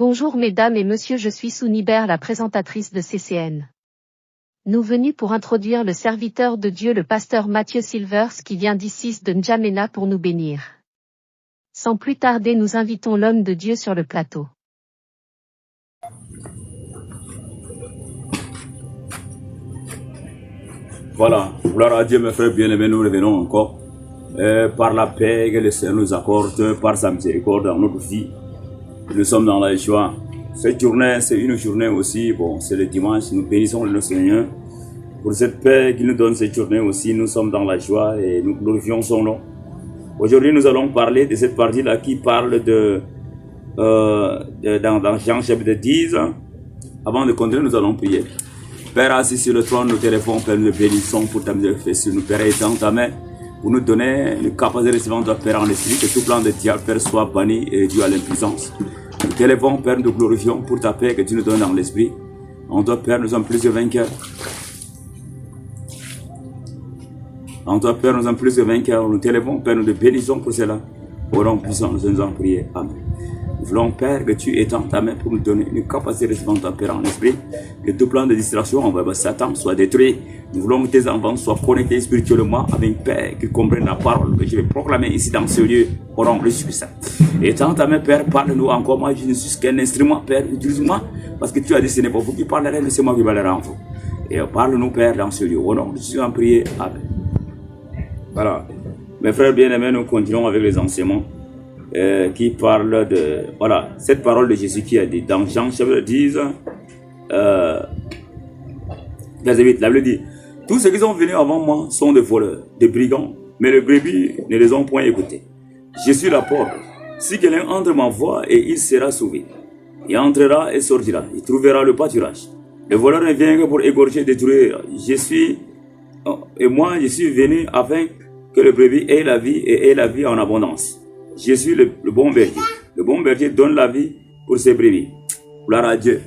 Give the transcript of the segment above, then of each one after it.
Bonjour mesdames et messieurs, je suis Sounibert, la présentatrice de CCN. Nous venus pour introduire le serviteur de Dieu, le pasteur Mathieu Silvers, qui vient d'ici de N'Djamena pour nous bénir. Sans plus tarder, nous invitons l'homme de Dieu sur le plateau. Voilà, gloire à Dieu mes frères bien-aimés, nous revenons encore par la paix que le Seigneur nous accorde, par sa miséricorde dans notre vie. Nous sommes dans la joie. Cette journée, c'est une journée aussi, bon, c'est le dimanche, nous bénissons le Seigneur pour cette paix qu'il nous donne cette journée aussi. Nous sommes dans la joie et nous glorifions son nom. Aujourd'hui, nous allons parler de cette partie-là qui parle dans Jean chapitre 10. Avant de continuer, nous allons prier. Père assis sur le trône, nous te répondons, Père, nous te bénissons pour ta miséricorde. Nous, Père, étends ta main pour nous donner une capacité de recevoir de Père en esprit, que tout plan de diable, Père, soit banni et dû à l'impuissance. Nous te répondons, Père, nous te glorifions pour ta paix que tu nous donnes dans l'esprit. En toi, Père, nous sommes plus que vainqueurs. En toi, Père, nous sommes plus que vainqueurs. Nous te répondons, Père, nous te bénissons pour cela. Au nom puissant, nous nous en prier. Amen. Nous voulons, Père, que tu étends ta main pour nous donner une capacité de recevoir ton Père en esprit, que tout plan de distraction envers Satan soit détruit. Nous voulons que tes enfants soient connectés spirituellement avec Père, qu'ils comprennent la parole que je vais proclamer ici dans ce lieu, au nom de Jésus-Christ. Étends ta main, Père, parle-nous encore. Moi, je ne suis qu'un instrument, Père, utilise-moi, parce que tu as dit ce n'est pas vous qui parlerez, mais c'est moi qui parlerai en vous. Et parle-nous, Père, dans ce lieu, au nom de Jésus, en prier. Amen. Voilà. Mes frères bien-aimés, nous continuons avec les enseignements. Qui parle de, voilà, cette parole de Jésus qui a dit dans Jean chapitre 10, verset 8, la Bible dit, tous ceux qui sont venus avant moi sont des voleurs, des brigands, mais les brebis ne les ont point écoutés. Je suis la porte. Si quelqu'un entre ma voie, et il sera sauvé. Il entrera et sortira, il trouvera le pâturage. Le voleur ne vient que pour égorger et détruire. Je suis venu afin que le brebis ait la vie et ait la vie en abondance. Je suis le bon berger. Le bon berger donne la vie pour ses brebis. Gloire à Dieu.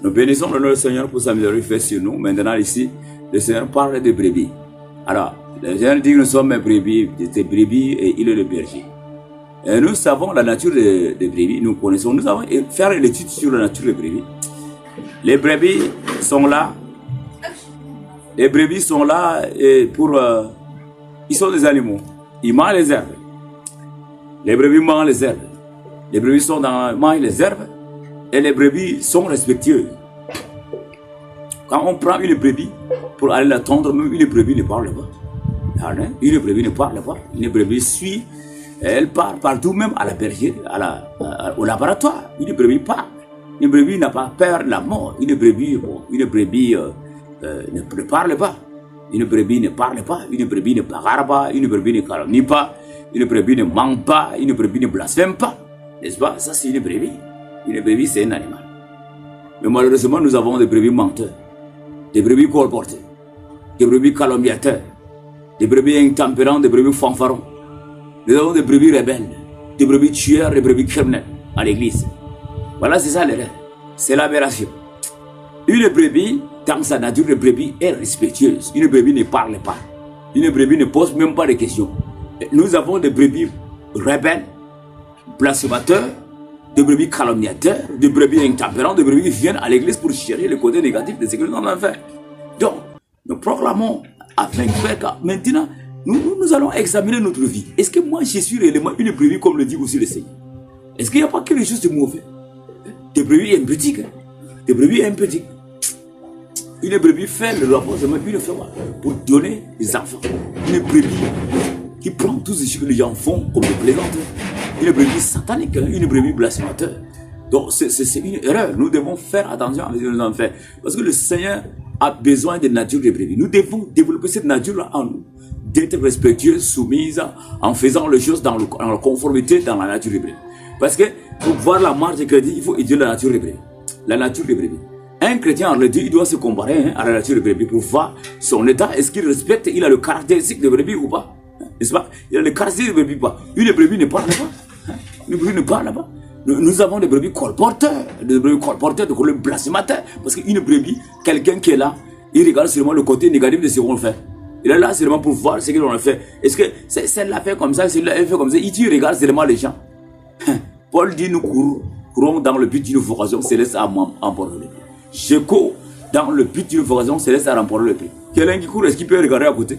Nous bénissons le nom du Seigneur pour sa miséricorde fait sur nous. Maintenant ici, le Seigneur parle de brebis. Alors, le Seigneur dit que nous sommes des brebis et il est le berger. Et nous savons la nature des brebis, nous connaissons. Nous allons faire l'étude sur la nature des brebis. Les brebis sont là. Les brebis sont là pour... ils sont des animaux. Ils mangent les herbes. Les brebis mangent les herbes. Les brebis mangent les herbes et les brebis sont respectueuses. Quand on prend une brebis pour aller la tondre, même une brebis ne parle pas. Une brebis ne parle pas. Une brebis suit, elle part partout, même à la bergerie, au laboratoire. Une brebis parle. Une brebis n'a pas peur de la mort. Une brebis ne parle pas. Une brebis ne parle pas. Une brebis ne bagarre pas. Une brebis ne calomnie pas. Une brebis ne ment pas, une brebis ne blasphème pas. N'est-ce pas? Ça, c'est une brebis. Une brebis, c'est un animal. Mais malheureusement, nous avons des brebis menteurs, des brebis colporteurs, des brebis calomniateurs, des brebis intempérants, des brebis fanfarons. Nous avons des brebis rebelles, des brebis tueurs, des brebis criminels à l'église. Voilà, c'est ça l'erreur. C'est l'aberration. Une brebis, dans sa nature de brebis, est respectueuse. Une brebis ne parle pas. Une brebis ne pose même pas de questions. Nous avons des brebis rebelles, blasphémateurs, des brebis calomniateurs, des brebis intempérants, des brebis qui viennent à l'église pour chercher le côté négatif de ce que nous avons fait. Donc, nous proclamons afin que maintenant, nous allons examiner notre vie. Est-ce que moi, je suis réellement une brebis comme le dit aussi le Seigneur? Est-ce qu'il n'y a pas quelque chose de mauvais? Des brebis impudiques, des brebis impudiques. Une brebis fait le rapprochement une fois pour donner des enfants. Une brebis qui prend tout ce que les gens font comme des plaisantes. Une brebis satanique, une brebis blasphémateur. Donc c'est une erreur. Nous devons faire attention à ce que nous en faisons. Parce que le Seigneur a besoin de nature de brebis. Nous devons développer cette nature-là en nous. D'être respectueux, soumise, en faisant les choses dans la conformité dans la nature de brebis. Parce que pour voir la marche de crédit, il faut étudier la nature de brebis. La nature de brebis. Un chrétien, en réalité, il doit se comparer à la nature de brebis pour voir son état. Est-ce qu'il respecte, il a le caractéristique de brebis ou pas? N'est-ce pas? Il a le caractéristique de brebis ou pas? Une brebis ne parle pas. Une brebis ne parle pas. Nous avons des brebis colporteurs, de colère blasphémateurs. Parce qu'une brebis, quelqu'un qui est là, il regarde seulement le côté négatif de ce qu'on fait. Il est là seulement pour voir ce qu'on a fait. Est-ce que celle-là fait comme ça, celle-là fait comme ça? Il regarde seulement les gens. Paul dit nous courons courons dans le but d'une vocation céleste à emporter le prix. Je cours dans le but d'une vocation céleste à remporter le prix. Quelqu'un qui court, est-ce qu'il peut regarder à côté?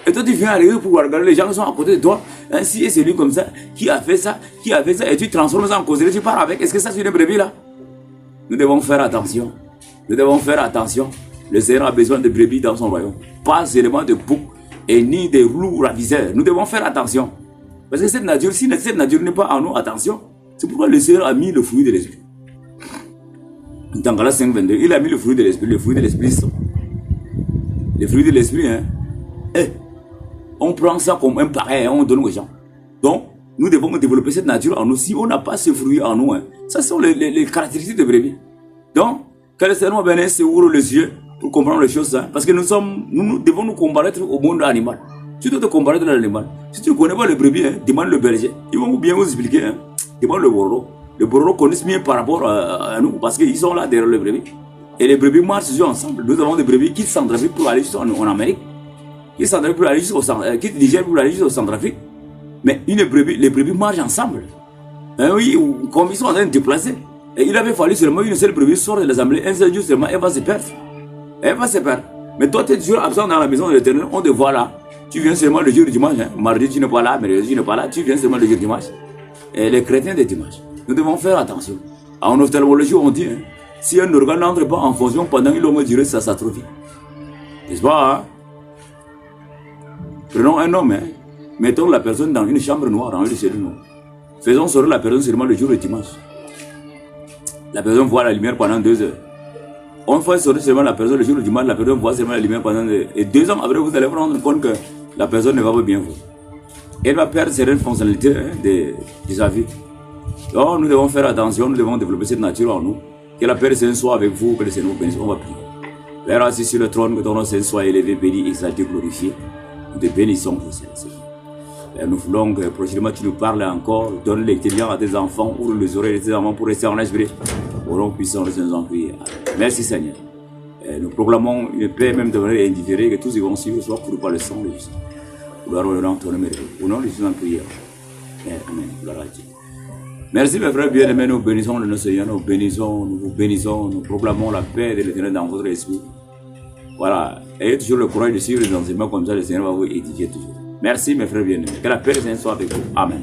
Et toi, tu viens arriver pour regarder les gens qui sont à côté de toi. Ainsi, et c'est lui comme ça, qui a fait ça, et tu transformes ça en causerie, tu pars avec. Est-ce que ça, c'est une brebis là? Nous devons faire attention. Nous devons faire attention. Le Seigneur a besoin de brebis dans son royaume. Pas seulement de boucs et ni de loups ravisseurs. Nous devons faire attention. Parce que cette nature, si cette nature n'est pas en nous, attention. C'est pourquoi le Seigneur a mis le fruit de l'esprit. Dans Galates 5:22, il a mis le fruit de l'esprit. Le fruit de l'esprit, le fruit de l'esprit, hein. On prend ça comme un pareil, on donne aux gens. Donc, nous devons développer cette nature en nous. Si on n'a pas ce fruit en nous, hein, ça sont les caractéristiques de brebis. Donc, que le Seigneur bénisse, se ouvre les yeux pour comprendre les choses. Hein, parce que nous devons nous comparaître au monde animal. Tu dois te comparer à l'animal. Si tu ne connais pas le brebis, hein, demande le berger. Ils vont bien vous expliquer. Hein, demande le bororo. Les bororo connaissent mieux par rapport à nous parce qu'ils sont là derrière le brebis. Et les brebis marchent toujours ensemble. Nous avons des brebis qui s'entraînent pour aller en Amérique. Qui s'entraînent pour aller qui digèrent pour aller jusqu'au Centrafrique. Mais les brebis marchent ensemble. Hein, oui, comme ils sont en train de déplacer. Et il avait fallu seulement une seule brebis sort de l'assemblée. Un seul jour seulement, elle va se perdre. Elle va se perdre. Mais toi, tu es toujours absent dans la maison de l'Éternel. On te voit là. Tu viens seulement le jour du dimanche. Hein. Mardi, tu n'es pas là. Mercredi, tu n'es pas là. Tu viens seulement le jour du dimanche. Et les chrétiens des dimanches. Nous devons faire attention. En ophtalmologie, on dit, hein, si un organe n'entre pas en fonction pendant une longue durée, ça s'atrophie. N'est-ce pas, hein? Prenons un homme, hein. Mettons la personne dans une chambre noire, dans une cellule noire. Faisons sortir la personne seulement le jour du dimanche. La personne voit la lumière pendant 2 heures. On fait sortir seulement la personne le jour du dimanche, la personne voit seulement la lumière pendant 2 heures. Et 2 ans après, vous allez vous rendre compte que la personne ne va pas bien voir. Elle va perdre certaines fonctionnalités, hein, de sa vie. Donc nous devons faire attention, nous devons développer cette nature en nous. Que la paix du Seigneur soit avec vous, que le Seigneur vous bénisse. On va prier. Père assis sur le trône, que ton nom soit élevé, béni, exalté, glorifié. Nous te bénissons pour ça, Seigneur. Nous voulons que prochainement tu nous parles encore, donne l'intelligence à tes enfants, ouvre les oreilles de tes enfants pour rester en esprit. Au nom puissant de Seigneur, prier. Merci Seigneur. Nous proclamons une paix même de manière indifférée, que tous ils vont suivre, soit pour par le sang de Jésus. Gloire au nom de ton nom. Au nom de Jésus, en prière. Amen. Gloire à Dieu. Merci mes frères bien-aimés, nous bénissons le Seigneur, nous vous bénissons, nous proclamons la paix de l'Éternel dans votre esprit. Voilà, ayez toujours le courage de suivre les enseignements comme ça, le Seigneur va vous édifier toujours. Merci mes frères bien-aimés, que la paix du Seigneur soit avec vous. Amen.